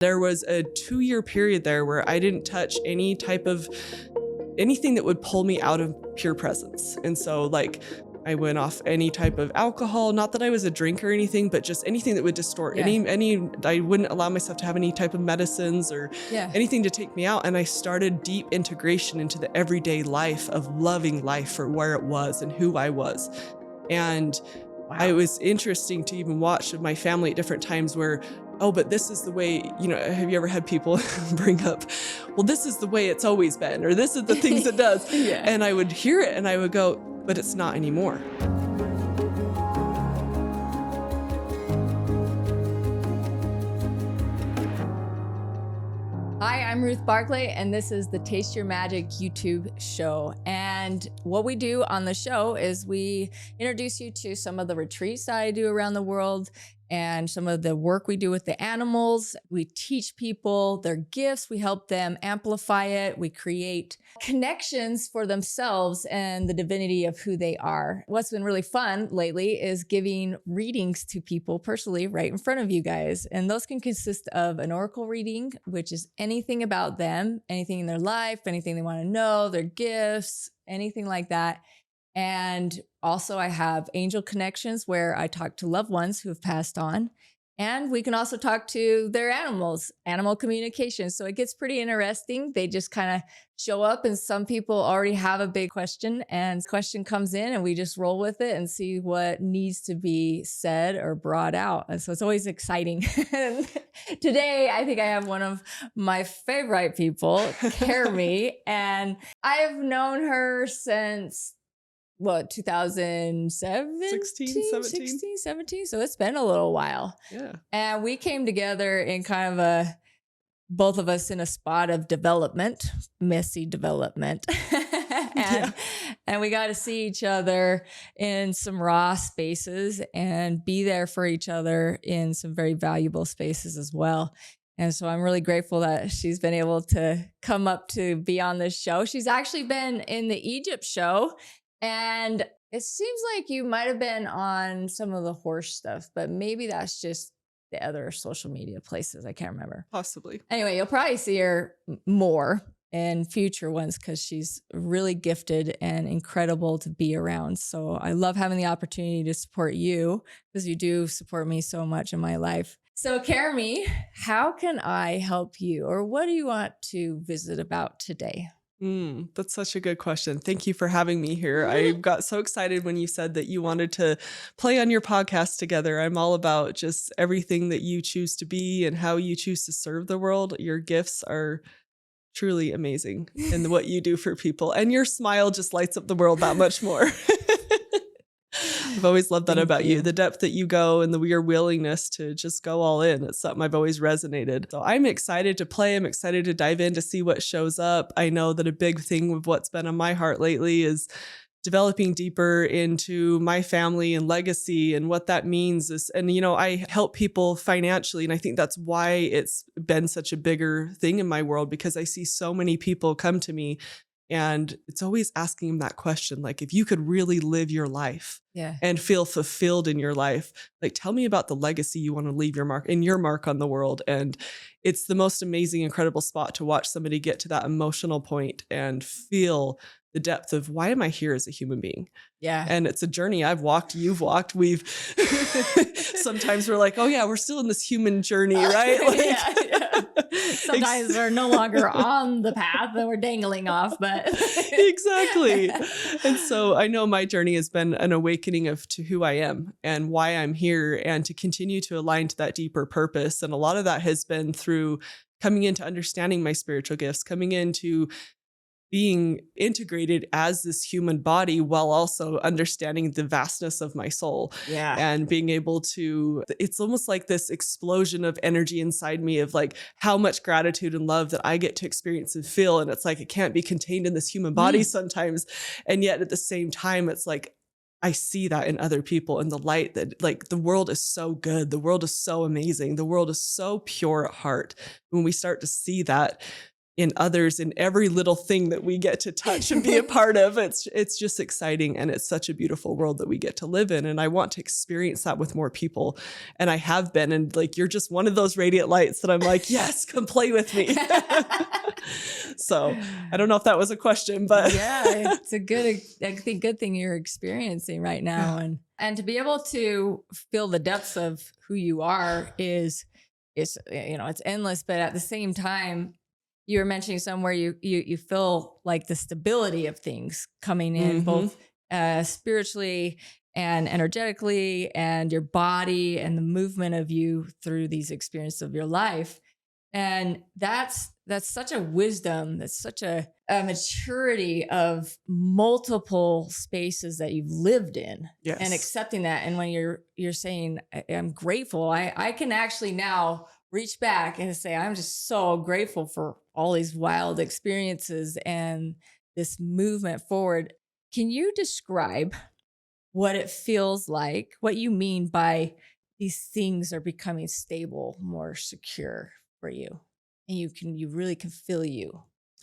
There was a 2-year period there where I didn't touch anything that would pull me out of pure presence. And so like I went off any type of alcohol, not that I was a drinker or anything, but just anything that would distort I wouldn't allow myself to have any type of medicines or anything to take me out. And I started deep integration into the everyday life of loving life for where it was and who I was. And it was interesting to even watch my family at different times where, oh, but this is the way, have you ever had people bring up, well, this is the way it's always been, or this is the things it does. And I would hear it and I would go, but it's not anymore. Hi, I'm Ruth Barclay, and this is the Taste Your Magic YouTube show. And what we do on the show is we introduce you to some of the retreats that I do around the world and some of the work we do with the animals. We teach people their gifts. We help them amplify it. We create connections for themselves and the divinity of who they are. What's been really fun lately is giving readings to people personally right in front of you guys. And those can consist of an oracle reading, which is anything about them, anything in their life, anything they want to know, their gifts, anything like that. And also I have angel connections where I talk to loved ones who have passed on. And we can also talk to their animals, animal communication. So it gets pretty interesting. They just kind of show up and some people already have a big question and the question comes in and we just roll with it and see what needs to be said or brought out. And so it's always exciting. Today, I think I have one of my favorite people, Carmi, and I've known her since 2017? 17. So it's been a little while. Yeah. And we came together in kind of both of us in a spot of development, messy development. And we got to see each other in some raw spaces and be there for each other in some very valuable spaces as well. And so I'm really grateful that she's been able to come up to be on this show. She's actually been in the Egypt show. And it seems like you might have been on some of the horse stuff, but maybe that's just the other social media places. I can't remember. Possibly. Anyway, you'll probably see her more in future ones because she's really gifted and incredible to be around. So I love having the opportunity to support you because you do support me so much in my life. So Carmi, how can I help you, or what do you want to visit about today? That's such a good question. Thank you for having me here. I got so excited when you said that you wanted to play on your podcast together. I'm all about just everything that you choose to be and how you choose to serve the world. Your gifts are truly amazing in what you do for people. And your smile just lights up the world that much more. I've always loved that about you. The depth that you go and your willingness to just go all in. It's something I've always resonated. So I'm excited to play. I'm excited to dive in to see what shows up. I know that a big thing with what's been on my heart lately is developing deeper into my family and legacy and what that means is, and I help people financially. And I think that's why it's been such a bigger thing in my world, because I see so many people come to me and it's always asking them that question, like, if you could really live your life and feel fulfilled in your life, like, tell me about the legacy you want to leave your mark on the world. And it's the most amazing, incredible spot to watch somebody get to that emotional point and feel the depth of why am I here as a human being? Yeah. And it's a journey I've walked, you've walked, we've sometimes we're like, oh yeah, we're still in this human journey, right? Like, Sometimes we're no longer on the path and we're dangling off, but exactly. And so I know my journey has been an awakening to who I am and why I'm here, and to continue to align to that deeper purpose. And a lot of that has been through coming into understanding my spiritual gifts, coming into being integrated as this human body while also understanding the vastness of my soul. Yeah. And being able to, it's almost like this explosion of energy inside me of like how much gratitude and love that I get to experience and feel. And it's like, it can't be contained in this human body sometimes. And yet at the same time, it's like, I see that in other people and the light that, like, the world is so good. The world is so amazing. The world is so pure at heart. When we start to see that, in others, in every little thing that we get to touch and be a part of. It's just exciting. And it's such a beautiful world that we get to live in. And I want to experience that with more people. And I have been, and like, you're just one of those radiant lights that I'm like, yes, come play with me. So I don't know if that was a question, but yeah, it's a good thing you're experiencing right now. Yeah. And to be able to feel the depths of who you are is, it's endless, but at the same time, you were mentioning somewhere you feel like the stability of things coming in, both spiritually and energetically, and your body and the movement of you through these experiences of your life. And that's such a wisdom, that's such a maturity of multiple spaces that you've lived in. Yes. And accepting that. And when you're saying, I'm grateful, I can actually now reach back and say, I'm just so grateful for all these wild experiences and this movement forward. Can you describe what it feels like, what you mean by these things are becoming stable, more secure for you, and you really can feel you?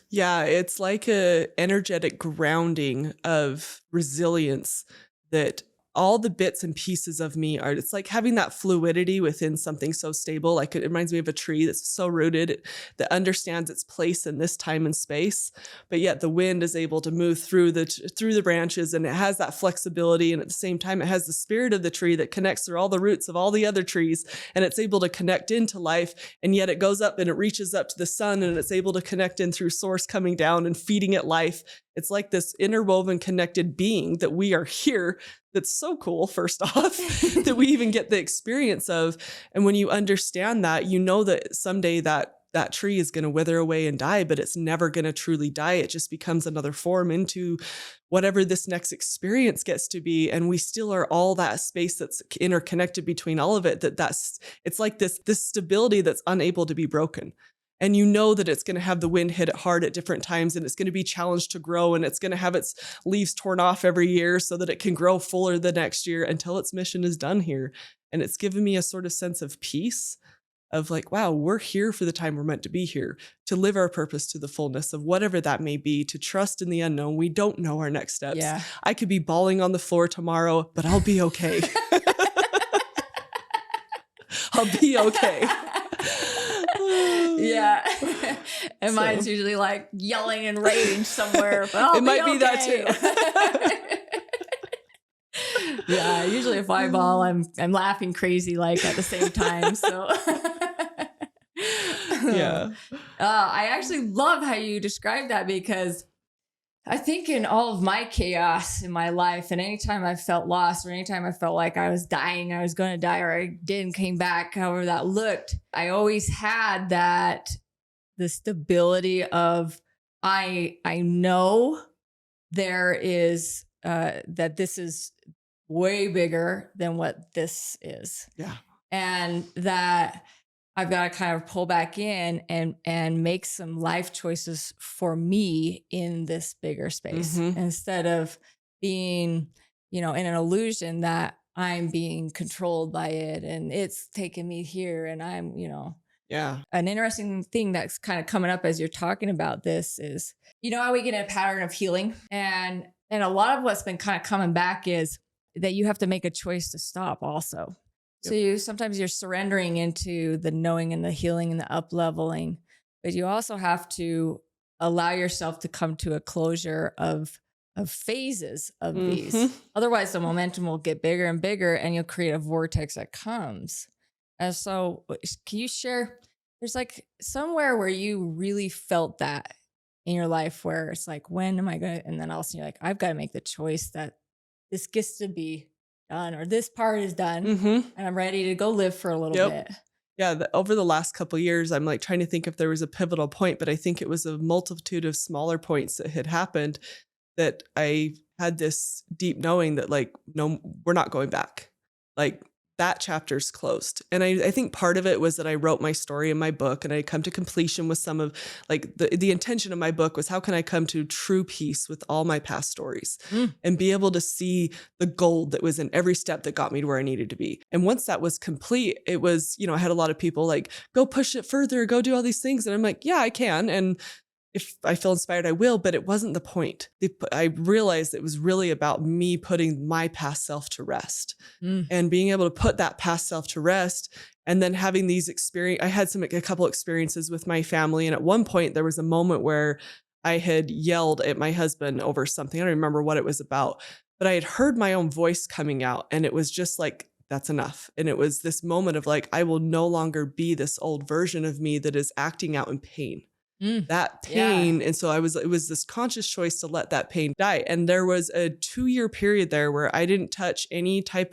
Yeah, it's like a energetic grounding of resilience that all the bits and pieces of me are. It's like having that fluidity within something so stable. Like it reminds me of a tree that's so rooted that understands its place in this time and space, but yet the wind is able to move through the branches, and it has that flexibility. And at the same time, it has the spirit of the tree that connects through all the roots of all the other trees, and it's able to connect into life. And yet it goes up and it reaches up to the sun, and it's able to connect in through source coming down and feeding it life. It's like this interwoven, connected being that we are here. That's so cool, first off, that we even get the experience of. And when you understand that, you know that someday that tree is going to wither away and die, but it's never going to truly die. It just becomes another form into whatever this next experience gets to be. And we still are all that space that's interconnected between all of it. It's like this stability that's unable to be broken. And you know that it's going to have the wind hit it hard at different times, and it's going to be challenged to grow, and it's going to have its leaves torn off every year so that it can grow fuller the next year until its mission is done here. And it's given me a sort of sense of peace of like, wow, we're here for the time we're meant to be here, to live our purpose to the fullness of whatever that may be, to trust in the unknown. We don't know our next steps. Yeah. I could be bawling on the floor tomorrow, but I'll be okay. I'll be okay. Yeah. And mine's usually like yelling in rage somewhere, but I'll it might be that too. Yeah. Usually if I bawl, I'm laughing crazy like at the same time. So yeah. I actually love how you describe that, because I think in all of my chaos in my life, and anytime I felt lost, or anytime I felt like I was dying, I was going to die, or I didn't came back, however that looked, I always had the stability of, I know there is, that this is way bigger than what this is. Yeah. And that I've got to kind of pull back in and make some life choices for me in this bigger space, instead of being, in an illusion that I'm being controlled by it and it's taking me here and I'm, Yeah. An interesting thing that's kind of coming up as you're talking about this is, how we get in a pattern of healing, and a lot of what's been kind of coming back is that you have to make a choice to stop also. So sometimes you're surrendering into the knowing and the healing and the up leveling, but you also have to allow yourself to come to a closure of phases of these. Otherwise, the momentum will get bigger and bigger, and you'll create a vortex that comes. And so, can you share? There's like somewhere where you really felt that in your life, where it's like, when am I going to? And then all of a sudden, you're like, I've got to make the choice that this gets to be done, or this part is done, and I'm ready to go live for a little bit. Yeah, over the last couple of years, I'm like trying to think if there was a pivotal point, but I think it was a multitude of smaller points that had happened that I had this deep knowing that like, no, we're not going back. Like that chapter's closed. And I think part of it was that I wrote my story in my book and I come to completion with some of like the intention of my book was how can I come to true peace with all my past stories and be able to see the gold that was in every step that got me to where I needed to be. And once that was complete, it was, you know, I had a lot of people like, go push it further, go do all these things. And I'm like, yeah, I can. And if I feel inspired, I will, but it wasn't the point. I realized it was really about me putting my past self to rest and being able to put that past self to rest. And then having these I had a couple experiences with my family. And at one point there was a moment where I had yelled at my husband over something. I don't remember what it was about, but I had heard my own voice coming out and it was just like, that's enough. And it was this moment of like, I will no longer be this old version of me that is acting out in pain. That pain. And so it was this conscious choice to let that pain die. And there was a 2-year period there where I didn't touch anything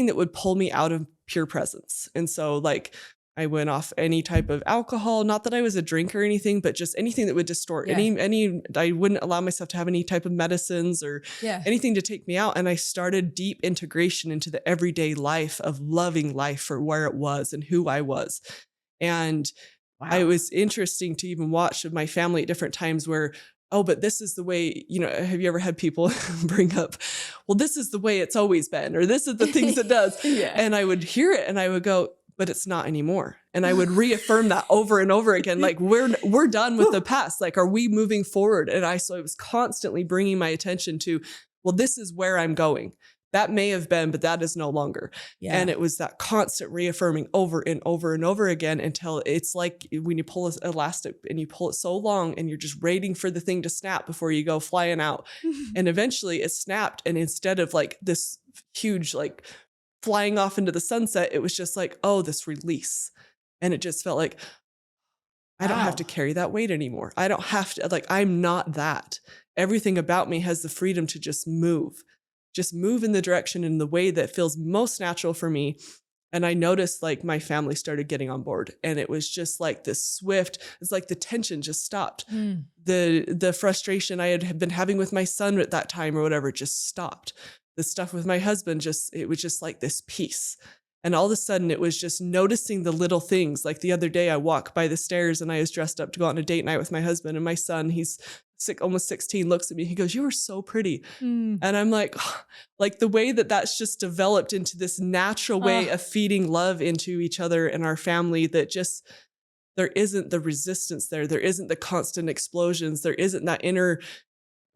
that would pull me out of pure presence. And so like I went off any type of alcohol, not that I was a drinker or anything, but just anything that would distort I wouldn't allow myself to have any type of medicines or anything to take me out. And I started deep integration into the everyday life of loving life for where it was and who I was. And it was interesting to even watch my family at different times where, oh, but this is the way, you know, have you ever had people bring up, well, this is the way it's always been, or this is the things it does. And I would hear it and I would go, but it's not anymore. And I would reaffirm that over and over again. Like we're done with the past. Like, are we moving forward? And so I was constantly bringing my attention to, well, this is where I'm going. That may have been, but that is no longer. And it was that constant reaffirming over and over and over again until it's like when you pull an elastic and you pull it so long and you're just waiting for the thing to snap before you go flying out. And eventually it snapped. And instead of like this huge, like flying off into the sunset, it was just like, oh, this release. And it just felt like, I don't have to carry that weight anymore. I don't have to, like, I'm not that. Everything about me has the freedom to just move in the direction in the way that feels most natural for me. And I noticed like my family started getting on board and it was just like this swift, it's like the tension just stopped. The frustration I had been having with my son at that time or whatever just stopped. The stuff with my husband it was just like this peace. And all of a sudden it was just noticing the little things. Like the other day I walked by the stairs and I was dressed up to go on a date night with my husband, and my son, he's almost 16, looks at me. He goes, "You are so pretty." And I'm like, oh, like the way that that's just developed into this natural way of feeding love into each other and our family, that just, there isn't the resistance there. There isn't the constant explosions. There isn't that inner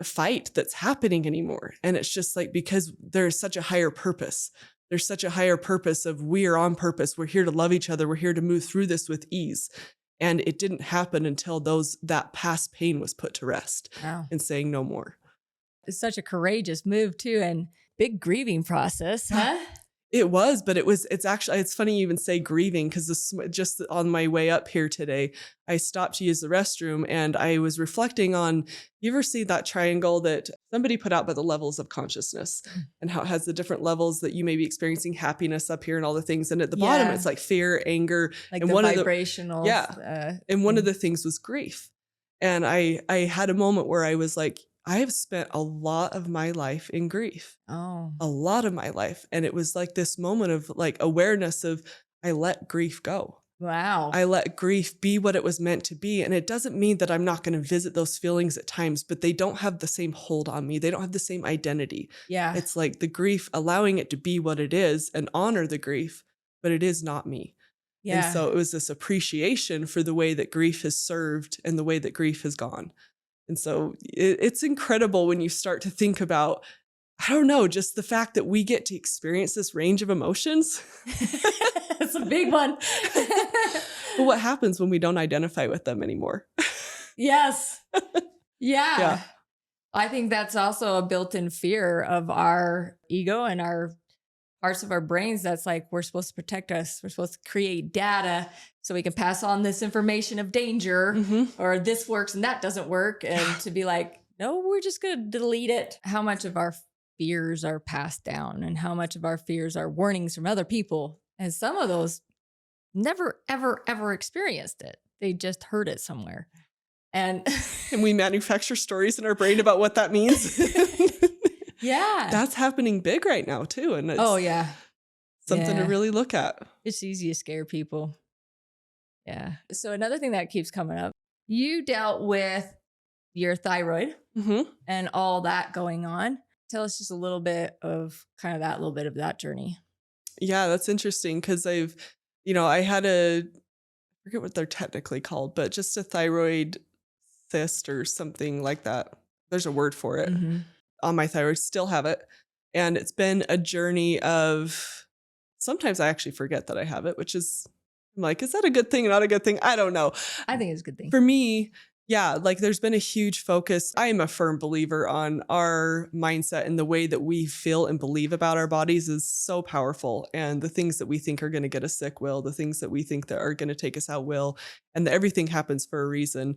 fight that's happening anymore. And it's just like, because there's such a higher purpose. There's such a higher purpose of we are on purpose. We're here to love each other. We're here to move through this with ease. And it didn't happen until that past pain was put to rest and saying no more. It's such a courageous move too, and big grieving process, huh? It was, but it's funny you even say grieving, because just on my way up here today, I stopped to use the restroom and I was reflecting on, you ever see that triangle that somebody put out by the levels of consciousness and how it has the different levels that you may be experiencing happiness up here and all the things. And at the bottom, it's like fear, anger. Like and the one vibrational. And one of the things was grief. And I had a moment where I was like, I have spent a lot of my life in grief. A lot of my life. And it was like this moment of like awareness of, I let grief go. Wow. I let grief be what it was meant to be. And it doesn't mean that I'm not going to visit those feelings at times, but they don't have the same hold on me. They don't have the same identity. It's like the grief, allowing it to be what it is and honor the grief, but it is not me. And so it was this appreciation for the way that grief has served and the way that grief has gone. And so it's incredible when you start to think about, I don't know, just the fact that we get to experience this range of emotions. It's a big one. But what happens when we don't identify with them anymore? Yes. Yeah. I think that's also a built-in fear of our ego and our parts of our brains. That's like, we're supposed to protect us. We're supposed to create data so we can pass on this information of danger, or this works and that doesn't work. And to be like, no, we're just going to delete it. How much of our fears are passed down and how much of our fears are warnings from other people. And some of those never, ever, ever experienced it. They just heard it somewhere. And we manufacture stories in our brain about what that means. That's happening big right now too. And something to Yeah. really look at. It's easy to scare people. Yeah. So another thing that keeps coming up, you dealt with your thyroid Hmm. and all that going on. Tell us just a little bit of kind of that little bit of that journey. Yeah, that's interesting because I had I forget what they're technically called, but just a thyroid cyst or something like that. There's a word for it Mm-hmm. on my thyroid, still have it. And it's been a journey of sometimes I actually forget that I have it, which is I'm like, is that a good thing, not a good thing? I don't know. I think it's a good thing. For me, yeah, like there's been a huge focus. I am a firm believer on our mindset and the way that we feel and believe about our bodies is so powerful. And the things that we think are going to get us sick will, the things that we think that are going to take us out will, and that everything happens for a reason.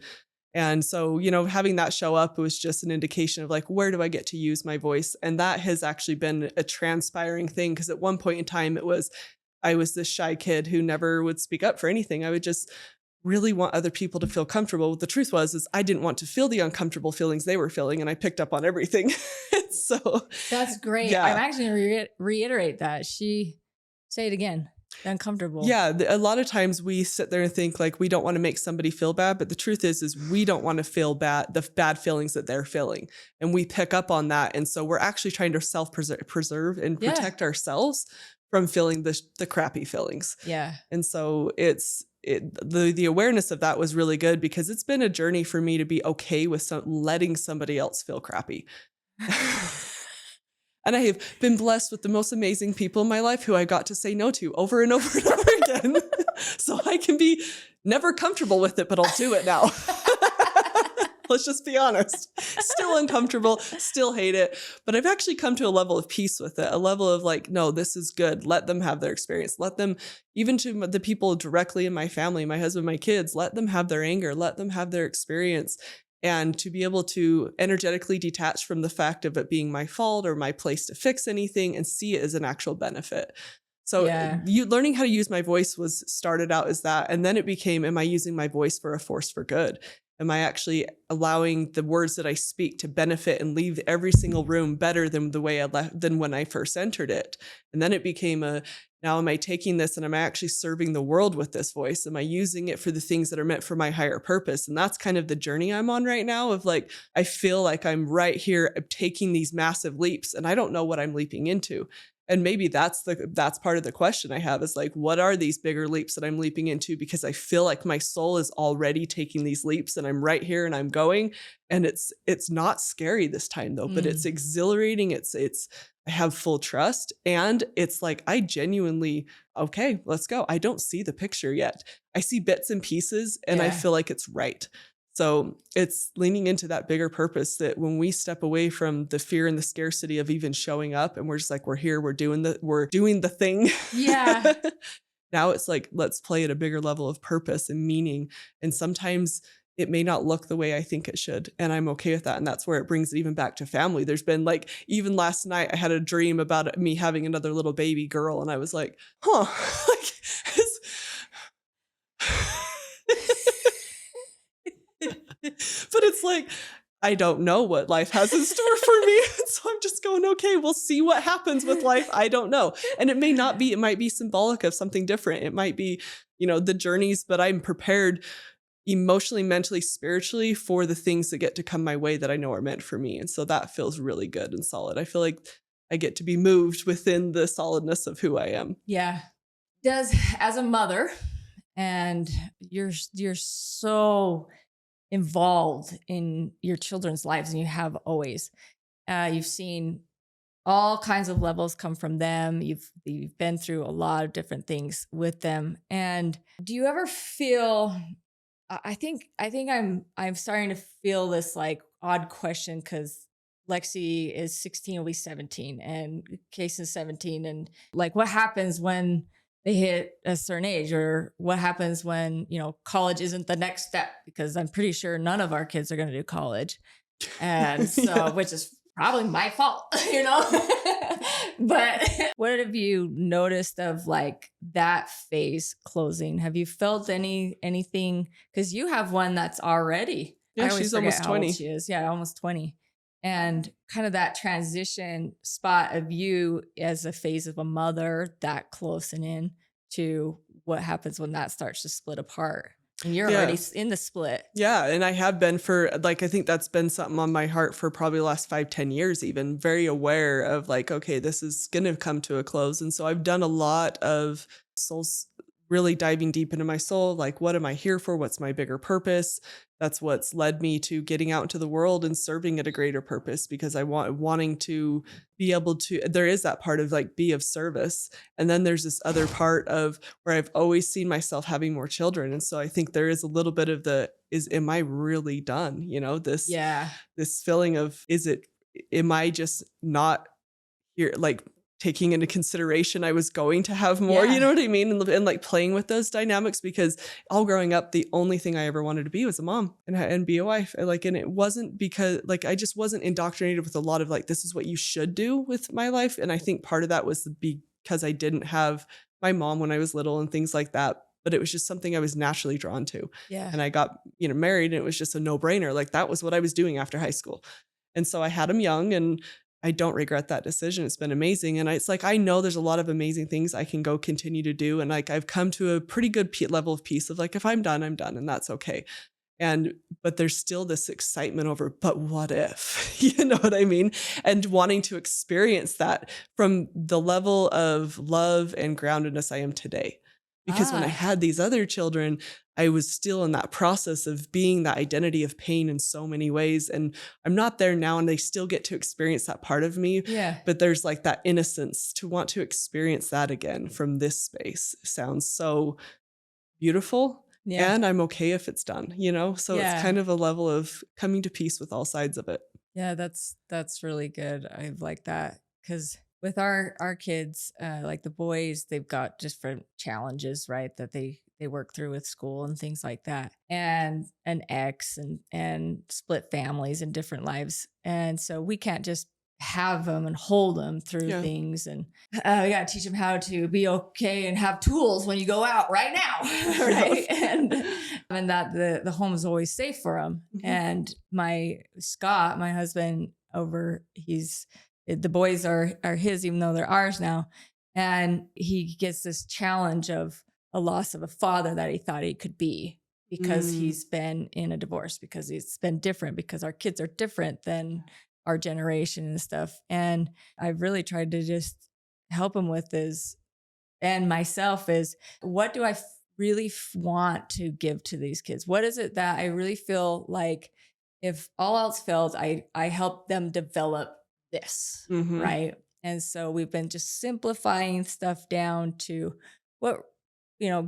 And so, having that show up was just an indication of like, where do I get to use my voice? And that has actually been a transpiring thing because at one point in time, I was this shy kid who never would speak up for anything. I would just really want other people to feel comfortable. The truth is I didn't want to feel the uncomfortable feelings they were feeling, and I picked up on everything. So, That's great. I'm yeah. actually going to reiterate that. Say it again. Uncomfortable. Yeah, a lot of times we sit there and think like we don't want to make somebody feel bad, but the truth is we don't want to feel the bad feelings that they're feeling, and we pick up on that, and so we're actually trying to preserve and Yeah. protect ourselves from feeling the crappy feelings. Yeah. And so the awareness of that was really good because it's been a journey for me to be okay with letting somebody else feel crappy. And I have been blessed with the most amazing people in my life who I got to say no to over and over and over again. So I can be never comfortable with it, but I'll do it now. Let's just be honest. Still uncomfortable, still hate it. But I've actually come to a level of peace with it, a level of like, no, this is good. Let them have their experience. Let them, even to the people directly in my family, my husband, my kids, let them have their anger. Let them have their experience. And to be able to energetically detach from the fact of it being my fault or my place to fix anything and see it as an actual benefit. So learning how to use my voice started out as that. And then it became, am I using my voice for a force for good? Am I actually allowing the words that I speak to benefit and leave every single room better than the way than when I first entered it? And then it became now am I taking this and am I actually serving the world with this voice? Am I using it for the things that are meant for my higher purpose? And that's kind of the journey I'm on right now of like, I feel like I'm right here taking these massive leaps and I don't know what I'm leaping into. And maybe that's part of the question I have is like, what are these bigger leaps that I'm leaping into? Because I feel like my soul is already taking these leaps and I'm right here and I'm going. And it's not scary this time though, but it's exhilarating. I have full trust. And it's like, I genuinely, okay, let's go. I don't see the picture yet. I see bits and pieces and I feel like it's right. So it's leaning into that bigger purpose that when we step away from the fear and the scarcity of even showing up and we're just like, we're here, we're doing the thing. Yeah. Now it's like, let's play at a bigger level of purpose and meaning. And sometimes it may not look the way I think it should. And I'm okay with that. And that's where it brings it even back to family. There's been like, even last night I had a dream about me having another little baby girl. And I was like, like, but it's like, I don't know what life has in store for me. So I'm just going, okay, we'll see what happens with life. I don't know. And it might be symbolic of something different. It might be, the journeys, but I'm prepared emotionally, mentally, spiritually for the things that get to come my way that I know are meant for me. And so that feels really good and solid. I feel like I get to be moved within the solidness of who I am. Yeah. As a mother, and you're so involved in your children's lives, and you have always. You've seen all kinds of levels come from them. You've been through a lot of different things with them. And do you ever feel? I think I'm starting to feel this like odd question because Lexi is 16, will be 17, and Case is 17, and like what happens when they hit a certain age, or what happens when, college isn't the next step, because I'm pretty sure none of our kids are going to do college. And so, which is probably my fault, but what have you noticed of like that phase closing? Have you felt anything? Cause you have one that's already, Yeah, I always she's forget almost how old 20. she is. Yeah. Almost 20. And kind of that transition spot of you as a phase of a mother that close and in to what happens when that starts to split apart. And you're already Yeah. in the split. Yeah, and I have been for like I think that's been something on my heart for probably the last 5, 10 years even, very aware of like, okay, this is gonna come to a close. And so I've done a lot of souls really diving deep into my soul, like what am I here for? What's my bigger purpose? That's what's led me to getting out into the world and serving at a greater purpose because I wanting to be able to there is that part of like be of service. And then there's this other part of where I've always seen myself having more children. And so I think there is a little bit of the am I really done? You know, Yeah. this feeling of am I just not here like taking into consideration I was going to have more, you Yeah. know what I mean? And like playing with those dynamics because all growing up, the only thing I ever wanted to be was a mom and be a wife. And it wasn't because like I just wasn't indoctrinated with a lot of like, this is what you should do with my life. And I think part of that was because I didn't have my mom when I was little and things like that. But it was just something I was naturally drawn to. Yeah. And I got, married and it was just a no brainer. Like that was what I was doing after high school. And so I had him young and I don't regret that decision. It's been amazing. And it's like, I know there's a lot of amazing things I can go continue to do. And like, I've come to a pretty good level of peace of like, if I'm done, I'm done. And that's okay. But there's still this excitement over, but what if, you know what I mean? And wanting to experience that from the level of love and groundedness I am today. Because when I Ah, had these other children, I was still in that process of being that identity of pain in so many ways. And I'm not there now and they still get to experience that part of me. yeah. But there's like that innocence to want to experience that again from this space sounds so beautiful. Yeah. And I'm okay if it's done, you know? So it's Yeah. kind of a level of coming to peace with all sides of it. Yeah, that's really good. I like that because with our kids, like the boys, they've got different challenges, right? That they work through with school and things like that, and an ex and split families and different lives, and so we can't just have them and hold them through Yeah. things and we got to teach them how to be okay and have tools when you go out right now right and that the home is always safe for them. Mhm. And my Scott, my husband, over he's the boys are his even though they're ours now, and he gets this challenge of a loss of a father that he thought he could be because Mm. he's been in a divorce, because it's been different, because our kids are different than our generation and stuff. And I've really tried to just help him with is, and myself is, what do I really want to give to these kids? What is it that I really feel like if all else fails, I help them develop this, Mhm. right? And so we've been just simplifying stuff down to what,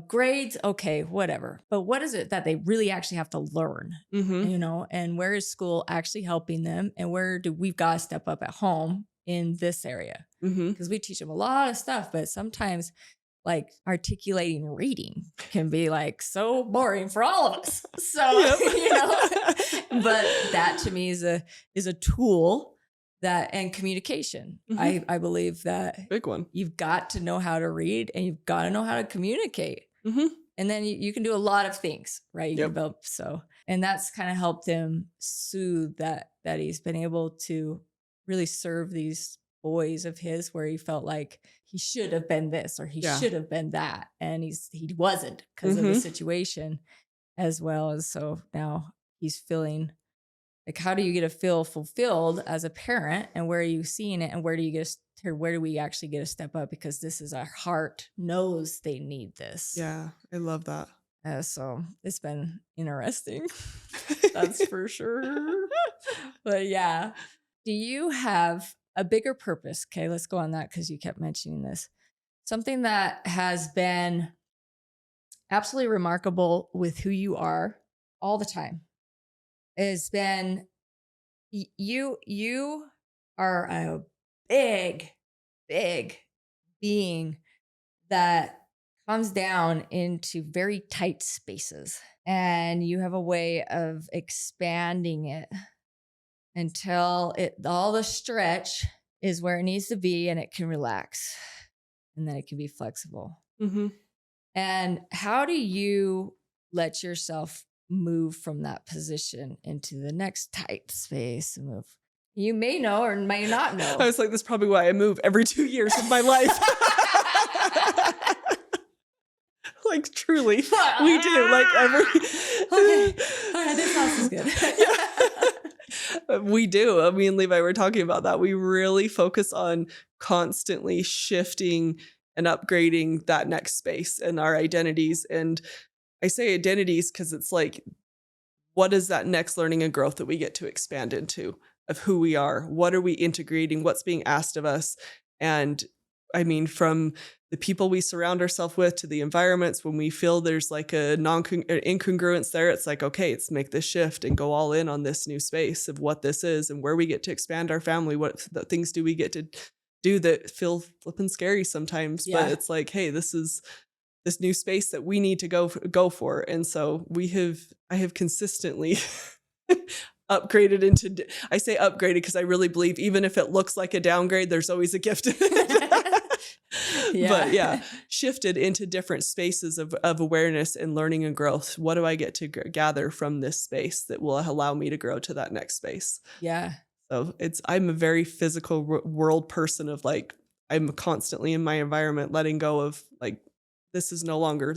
grades, okay, whatever. But what is it that they really actually have to learn? Mhm. And where is school actually helping them? And where do we've got to step up at home in this area? Mhm. Because we teach them a lot of stuff, but sometimes like articulating reading can be like so boring for all of us. So, Yep. but that to me is a tool that, and communication. Mhm. I believe that Big one. you've got to know how to read and you've got to know how to communicate. Mhm. And then you can do a lot of things, right? You can Yep. develop and that's kind of helped him soothe that he's been able to really serve these boys of his where he felt like he should have been this or he Yeah. should have been that, and he wasn't because of the Mhm. situation as well. As so now he's feeling like, how do you get to feel fulfilled as a parent, and where are you seeing it, and where do you where do we actually get to step up, because this is our heart knows they need this. Yeah, I love that. So it's been interesting. That's for sure. But yeah. Do you have a bigger purpose? Okay, let's go on that because you kept mentioning this. Something that has been absolutely remarkable with who you are all the time has been you are a big, big being that comes down into very tight spaces, and you have a way of expanding it until all the stretch is where it needs to be and it can relax, and then it can be flexible. Mhm. And how do you let yourself move from that position into the next tight space and move? You may know or may not I know. was like, that's probably why I move every 2 years of my life. Like, truly, we do. Like, every. Okay. All right. This house is good. Yeah. We do. Me and Levi were talking about that. We really focus on constantly shifting and upgrading that next space and our identities. And I say identities because it's like, what is that next learning and growth that we get to expand into of who we are? What are we integrating? What's being asked of us? And I mean, from the people we surround ourselves with to the environments, when we feel there's like a incongruence there, it's like, okay, let's make this shift and go all in on this new space of what this is and where we get to expand our family. What things do we get to do that feel flipping scary sometimes? But Yeah. it's like, hey, this is this new space that we need to go for. And so I have consistently upgraded into, I say upgraded because I really believe even if it looks like a downgrade, there's always a gift in it. Yeah. But yeah, shifted into different spaces of awareness and learning and growth. What do I get to gather from this space that will allow me to grow to that next space? Yeah. So I'm a very physical world person of like, I'm constantly in my environment, letting go of like, this is no longer,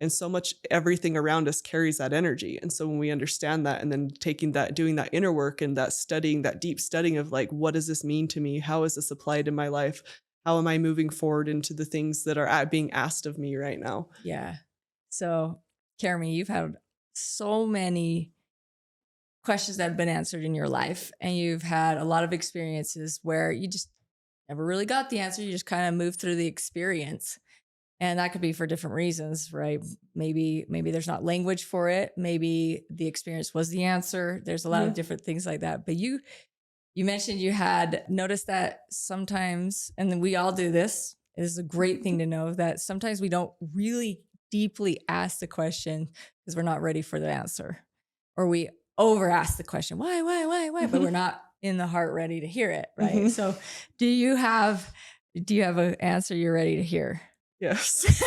and so much everything around us carries that energy. And so when we understand that and then taking that, doing that inner work and that studying, that deep studying of like, what does this mean to me? How is this applied in my life? How am I moving forward into the things that are being asked of me right now? Yeah. So, Jeremy, you've had so many questions that have been answered in your life, and you've had a lot of experiences where you just never really got the answer. You just kind of moved through the experience. And that could be for different reasons, right? Maybe there's not language for it. Maybe the experience was the answer. There's a lot of different things like that. But you mentioned you had noticed that sometimes, and then we all do this. It is a great thing to know that sometimes we don't really deeply ask the question because we're not ready for the answer, or we over ask the question, why? But we're not in the heart ready to hear it, right? So, do you have an answer you're ready to hear? Yes.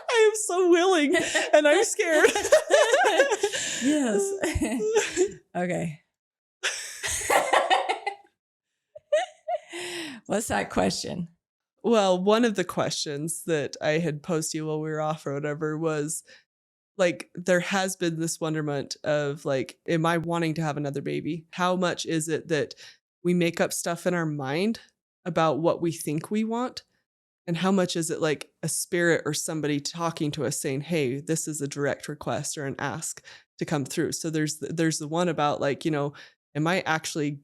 I am so willing and I'm scared. Yes. Okay. What's that question? Well, one of the questions that I had posed to you while we were off or whatever was like, there has been this wonderment of like, am I wanting to have another baby? How much is it that we make up stuff in our mind about what we think we want? And how much is it like a spirit or somebody talking to us saying, hey, this is a direct request or an ask to come through? So there's the one about like, am I actually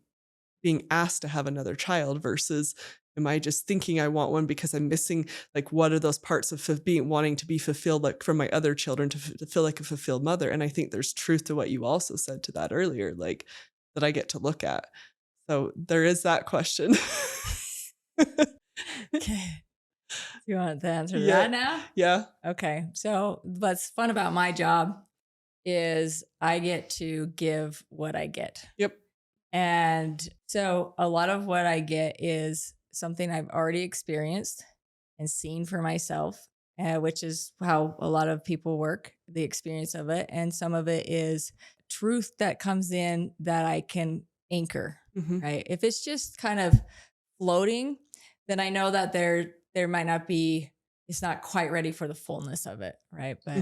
being asked to have another child versus am I just thinking I want one because I'm missing like what are those parts of being wanting to be fulfilled like from my other children to feel like a fulfilled mother? And I think there's truth to what you also said to that earlier, like that I get to look at. So there is that question. Okay. You want to answer Yeah. that now? Yeah. Okay. So what's fun about my job is I get to give what I get. Yep. And so a lot of what I get is something I've already experienced and seen for myself, which is how a lot of people work, the experience of it. And some of it is truth that comes in that I can anchor, right? If it's just kind of floating, then I know that there might not be, it's not quite ready for the fullness of it, right? But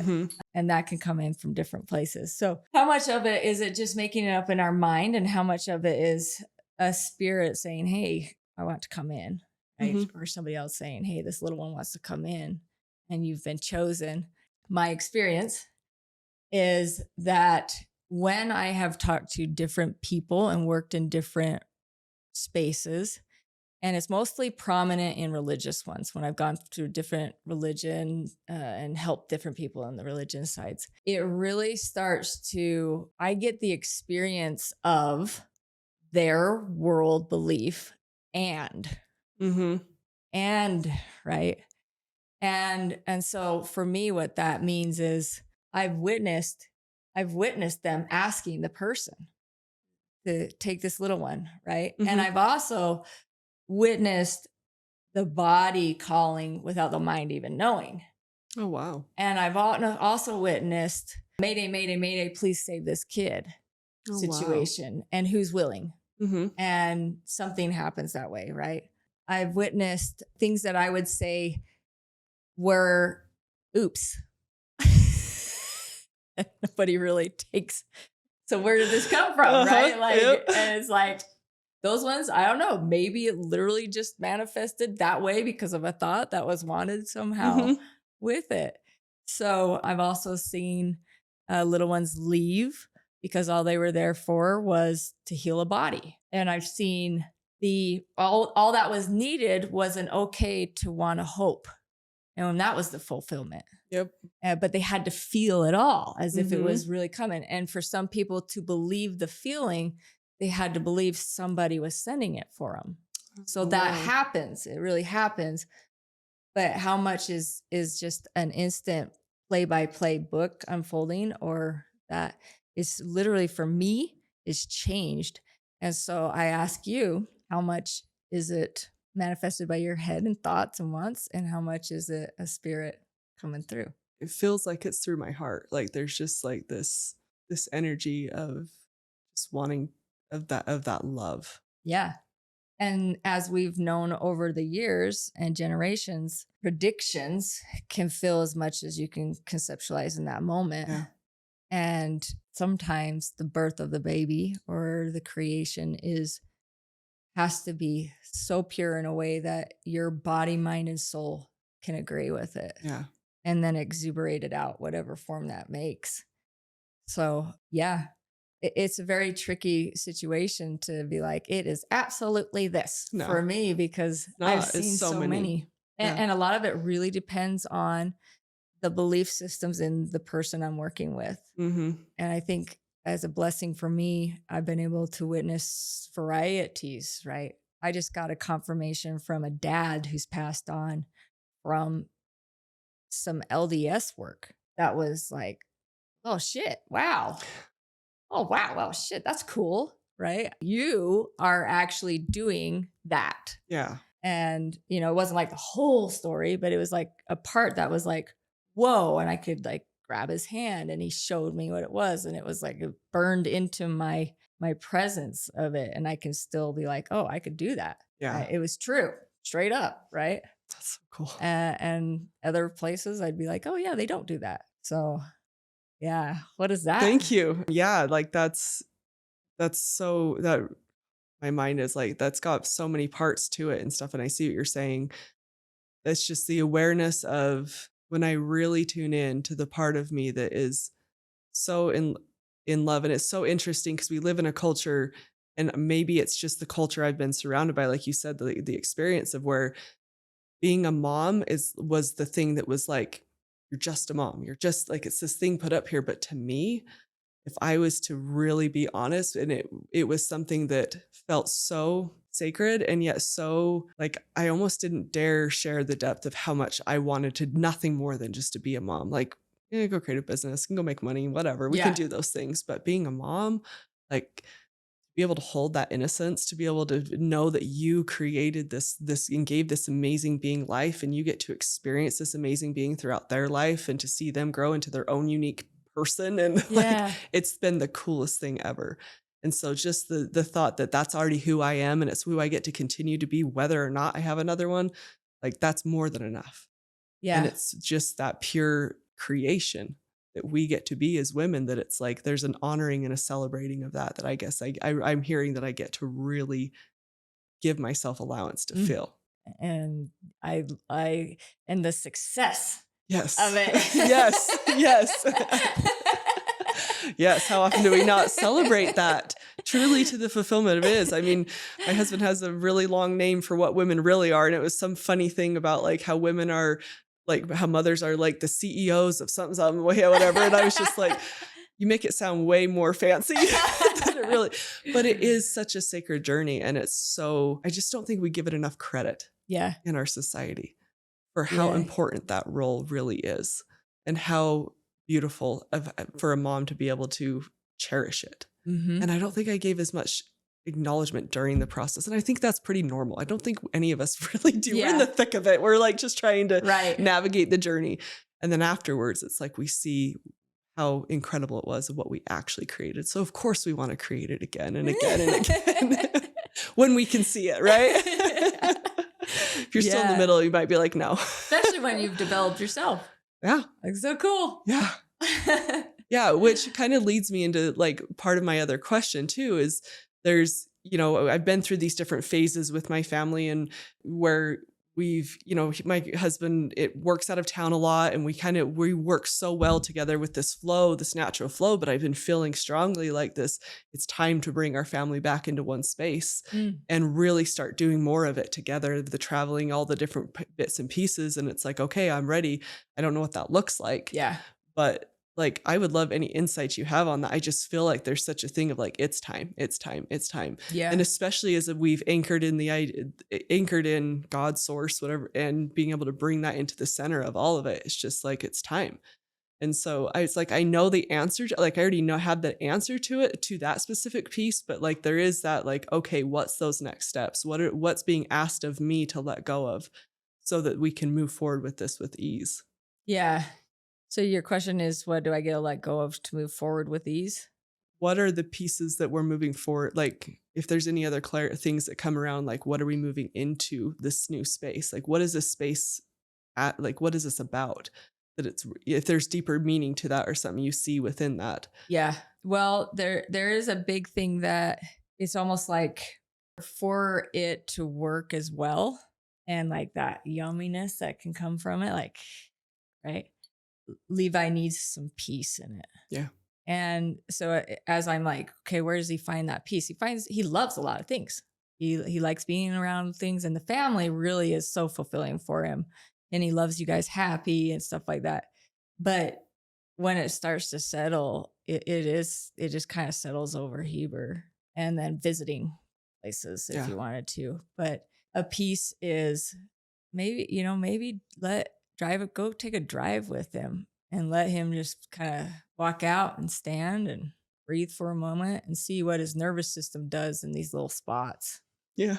and that can come in from different places. So how much of it is it just making it up in our mind, and how much of it is a spirit saying, hey, I want to come in, right? Or somebody else saying, hey, this little one wants to come in and you've been chosen. My experience is that when I have talked to different people and worked in different spaces, and it's mostly prominent in religious ones, when I've gone through different religion and helped different people on the religion sides, it really starts to, I get the experience of their world belief and right. And so for me, what that means is I've witnessed them asking the person to take this little one, right? And I've also witnessed the body calling without the mind even knowing. Oh, wow. And I've also witnessed, Mayday, Mayday, Mayday, please save this kid. Oh, wow. situation and who's willing. Mhm. And something happens that way, right? I've witnessed things that I would say were oops. Nobody really takes. So where did this come from, Uh-huh. right? Like, Yep. and it's like those ones, I don't know. Maybe it literally just manifested that way because of a thought that was wanted somehow Mhm. with it. So I've also seen little ones leave because all they were there for was to heal a body. And I've seen the all that was needed was an okay to want to hope. And that was the fulfillment. Yep. But they had to feel it all as if it Mhm. was really coming. And for some people to believe the feeling, they had to believe somebody was sending it for them. So Oh, that wow. happens. It really happens. But how much is just an instant play by play book unfolding, or that is literally for me is changed. And so I ask you, how much is it manifested by your head and thoughts and wants, and how much is it a spirit coming through? It feels like it's through my heart. Like there's just like this energy of just wanting of that love. Yeah. And as we've known over the years and generations, predictions can feel as much as you can conceptualize in that moment. Yeah. And sometimes the birth of the baby or the creation is has to be so pure in a way that your body, mind, and soul can agree with it Yeah. and then exuberate it out, whatever form that makes. So, yeah, it's a very tricky situation to be like, it is absolutely this No. for me because It's I've not. It's seen so so many. many. Yeah. And a lot of it really depends on the belief systems in the person I'm working with. Mhm. And I think as a blessing for me, I've been able to witness varieties, right? I just got a confirmation from a dad who's passed on from some LDS work that was like, oh shit, wow. Oh, wow. Well, shit, that's cool. Right. You are actually doing that. Yeah. And, it wasn't like the whole story, but it was like a part that was like, whoa. And I could like grab his hand and he showed me what it was. And it was like it burned into my presence of it. And I can still be like, oh, I could do that. Yeah. It was true, straight up. Right. That's so cool. And other places I'd be like, oh, yeah, they don't do that. So, yeah. What is that? Thank you. Yeah, like that's so that my mind is like that's got so many parts to it and stuff and I see what you're saying. It's just the awareness of when I really tune in to the part of me that is so in love and it's so interesting because we live in a culture and maybe it's just the culture I've been surrounded by like you said the experience of where being a mom was the thing that was like you're just a mom. You're just like it's this thing put up here but to me if I was to really be honest, and it was something that felt so sacred and yet so like I almost didn't dare share the depth of how much I wanted to nothing more than just to be a mom. Like, yeah, go create a business, can go make money, whatever. We can Yeah. do those things. But being a mom, like be able to hold that innocence, to be able to know that you created this and gave this amazing being life and you get to experience this amazing being throughout their life and to see them grow into their own unique person and like Yeah. it's been the coolest thing ever. And so just the thought that that's already who I am and it's who I get to continue to be whether or not I have another one, like that's more than enough. And Yeah. it's just that pure creation that we get to be as women that it's like there's an honoring and a celebrating of that I guess I'm hearing that I get to really give myself allowance to Mm. feel. And I and the success of Yes. it. Yes. Yes. Yes. How often do we not celebrate that truly to the fulfillment of it is? I mean, my husband has a really long name for what women really are. And it was some funny thing about like how women are like how mothers are like the CEOs of something, whatever. And I was just like, you make it sound way more fancy than it really, but it is such a sacred journey. And it's so, I just don't think we give it enough credit Yeah. in our society for how Yeah. important that role really is and how beautiful for a mom to be able to cherish it. Mm-hmm. And I don't think I gave as much acknowledgement during the process. And I think that's pretty normal. I don't think any of us really do. We're in the thick of it. We're like just trying to Right. navigate the journey. And then afterwards, it's like we see how incredible it was of what we actually created. So of course we want to create it again and again and again when we can see it, right? If you're still in the Yeah. middle, you might be like, no. Especially when you've developed yourself. Yeah. Like, so cool. Yeah. Yeah. Which kind of leads me into like part of my other question too, is there's, I've been through these different phases with my family and where my husband, it works out of town a lot and we work so well together with this natural flow, but I've been feeling strongly like it's time to bring our family back into one space and really start doing more of it together, the traveling, all the different bits and pieces. And it's like, okay, I'm ready. I don't know what that looks like. Yeah. But like, I would love any insights you have on that. I just feel like there's such a thing of like, it's time. Yeah. And especially as we've anchored in God's source, whatever, and being able to bring that into the center of all of it. It's just like, it's time. And so it's like, I know the answer to, like, I already have the answer to it, to that specific piece, but like, there is that like, okay, what's those next steps? What's being asked of me to let go of so that we can move forward with this with ease? Yeah. So your question is, what do I get to let go of to move forward with ease? What are the pieces that we're moving forward? Like, if there's any other things that come around, like, what are we moving into this new space? Like, what is this space at? Like, what is this about? If there's deeper meaning to that or something you see within that. Yeah. Well, there is a big thing that it's almost like for it to work as well, and like that yumminess that can come from it, like, right? Levi needs some peace in it. Yeah. And so as I'm like, okay, where does he find that peace? He loves a lot of things. He likes being around things, and the family really is so fulfilling for him. And he loves you guys happy and stuff like that. But when it starts to settle, it just kind of settles over Heber and then visiting places if you wanted to. But a piece is maybe go take a drive with him and let him just kind of walk out and stand and breathe for a moment and see what his nervous system does in these little spots. Yeah.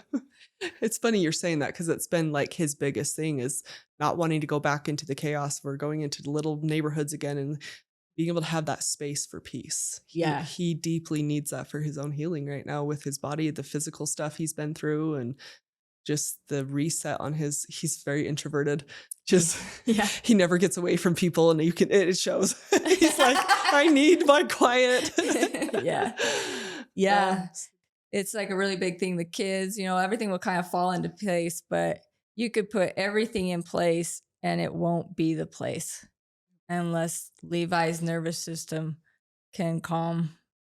It's funny you're saying that because it's been like his biggest thing is not wanting to go back into the chaos. We're going into the little neighborhoods again and being able to have that space for peace. Yeah. He deeply needs that for his own healing right now with his body, the physical stuff he's been through, and just the reset on he's very introverted. Just, he never gets away from people and it shows. He's like, I need my quiet. Yeah. Yeah. It's like a really big thing. The kids, everything will kind of fall into place, but you could put everything in place and it won't be the place unless Levi's nervous system can calm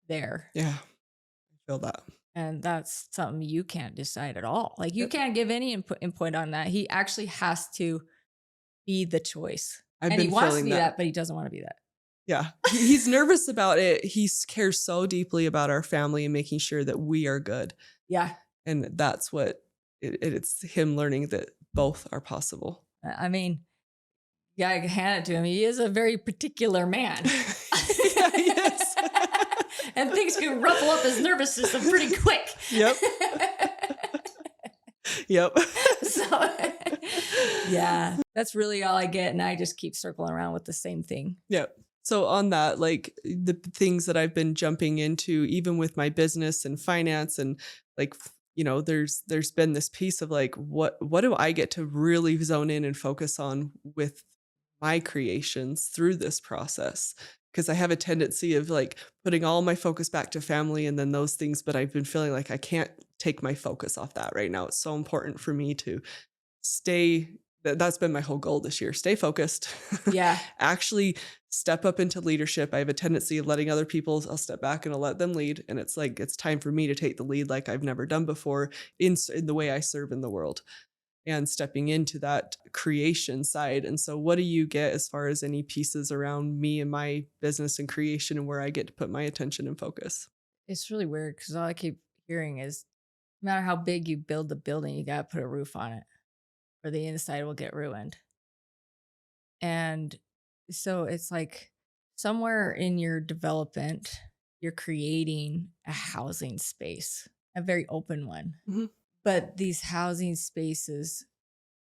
there. Yeah. I feel that. And that's something you can't decide at all. Like you can't give any input on that. He actually has to be the choice. And he wants to be that, but he doesn't want to be that. Yeah. He's nervous about it. He cares so deeply about our family and making sure that we are good. Yeah. And that's what it's him learning that both are possible. I mean, yeah, I can hand it to him. He is a very particular man. Yeah, he is. And things can ruffle up his nervous system pretty quick. Yep. Yep. So, yeah, that's really all I get. And I just keep circling around with the same thing. Yep. So on that, like the things that I've been jumping into, even with my business and finance and like, there's been this piece of like, what do I get to really zone in and focus on with my creations through this process? Because I have a tendency of like putting all my focus back to family and then those things, but I've been feeling like I can't take my focus off that right now. It's so important for me to that's been my whole goal this year. Stay focused. Yeah. Actually step up into leadership. I have a tendency of letting other people, I'll step back and I'll let them lead. And it's like, it's time for me to take the lead like I've never done before in the way I serve in the world and stepping into that creation side. And so what do you get as far as any pieces around me and my business and creation and where I get to put my attention and focus? It's really weird because all I keep hearing is no matter how big you build the building, you got to put a roof on it or the inside will get ruined. And so it's like somewhere in your development, you're creating a housing space, a very open one. Mm-hmm. But these housing spaces,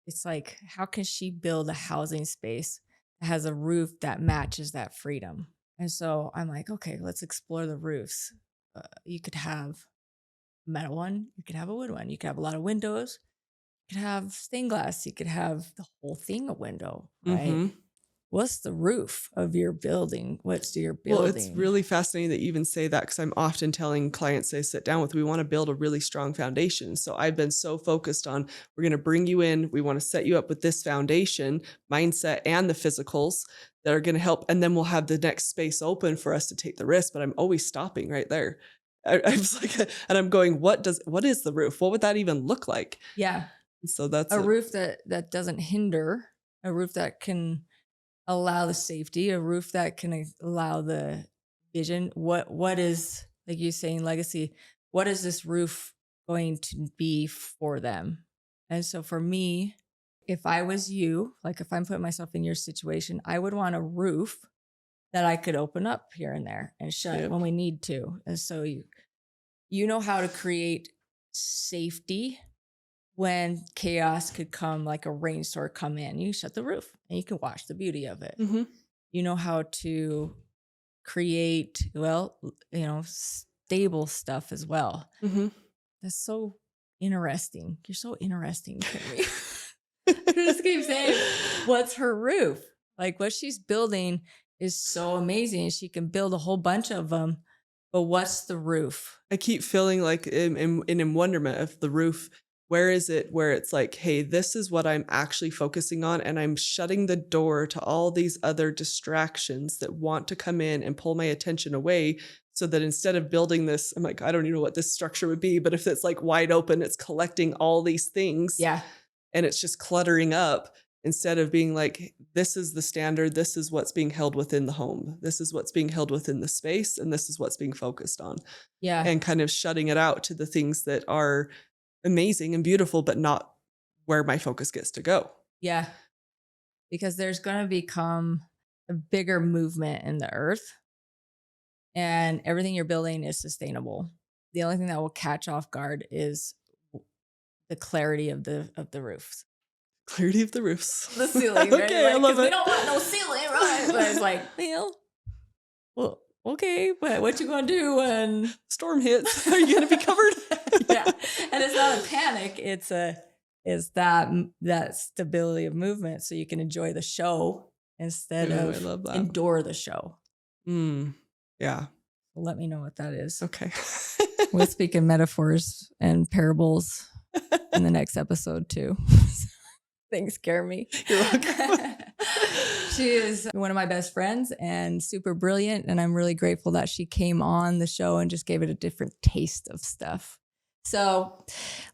it's like, how can she build a housing space that has a roof that matches that freedom? And so I'm like, okay, let's explore the roofs. You could have a metal one, you could have a wood one, you could have a lot of windows, you could have stained glass, you could have the whole thing a window, right? Mm-hmm. What's the roof of your building? What's your Well, it's building? really fascinating that you even say that, because I'm often telling clients I sit down with, we want to build a really strong foundation. So I've been so focused on, we're going to bring you in, we want to set you up with this foundation, mindset, and the physicals that are going to help. And then we'll have the next space open for us to take the risk. But I'm always stopping right there. I was like, and I'm going, what is the roof? What would that even look like? Yeah. So that's A roof that doesn't hinder, a roof that can allow the safety, a roof that can allow the vision. What is, like you saying, legacy? What is this roof going to be for them? And so for me, if I was you, like if I'm putting myself in your situation, I would want a roof that I could open up here and there and shut when we need to. And so you know how to create safety when chaos could come, like a rainstorm come in. You shut the roof and you can watch the beauty of it. Mm-hmm. You know how to create, well, stable stuff as well. Mm-hmm. That's so interesting. You're so interesting, Kimmy. I just keep saying, what's her roof? Like what she's building is so amazing. She can build a whole bunch of them, but what's the roof? I keep feeling like in wonderment of the roof. Where is it where it's like, hey, this is what I'm actually focusing on, and I'm shutting the door to all these other distractions that want to come in and pull my attention away, so that instead of building this, I'm like, I don't even know what this structure would be, but if it's like wide open, it's collecting all these things. Yeah. And it's just cluttering up, instead of being like, this is the standard, this is what's being held within the home, this is what's being held within the space, and this is what's being focused on. Yeah. And kind of shutting it out to the things that are amazing and beautiful, but not where my focus gets to go. Yeah. Because there's going to become a bigger movement in the earth, and everything you're building is sustainable. The only thing that will catch off guard is the clarity of the roofs. Clarity of the roofs. The ceiling, right? Okay, I love it. We don't want no ceiling, right? But it's like, well, okay, but what you gonna do when storm hits? Are you gonna be covered? Yeah, and it's not a panic. It's that stability of movement, so you can enjoy the show instead of I love that. endure the show. Yeah. So let me know what that is. Okay. We'll speak in metaphors and parables in the next episode too. Things scare me. You're welcome. She is one of my best friends and super brilliant. And I'm really grateful that she came on the show and just gave it a different taste of stuff. So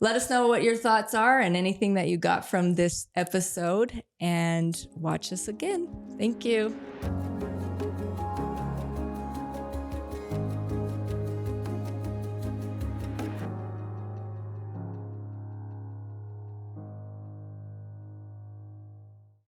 let us know what your thoughts are and anything that you got from this episode, and watch us again. Thank you.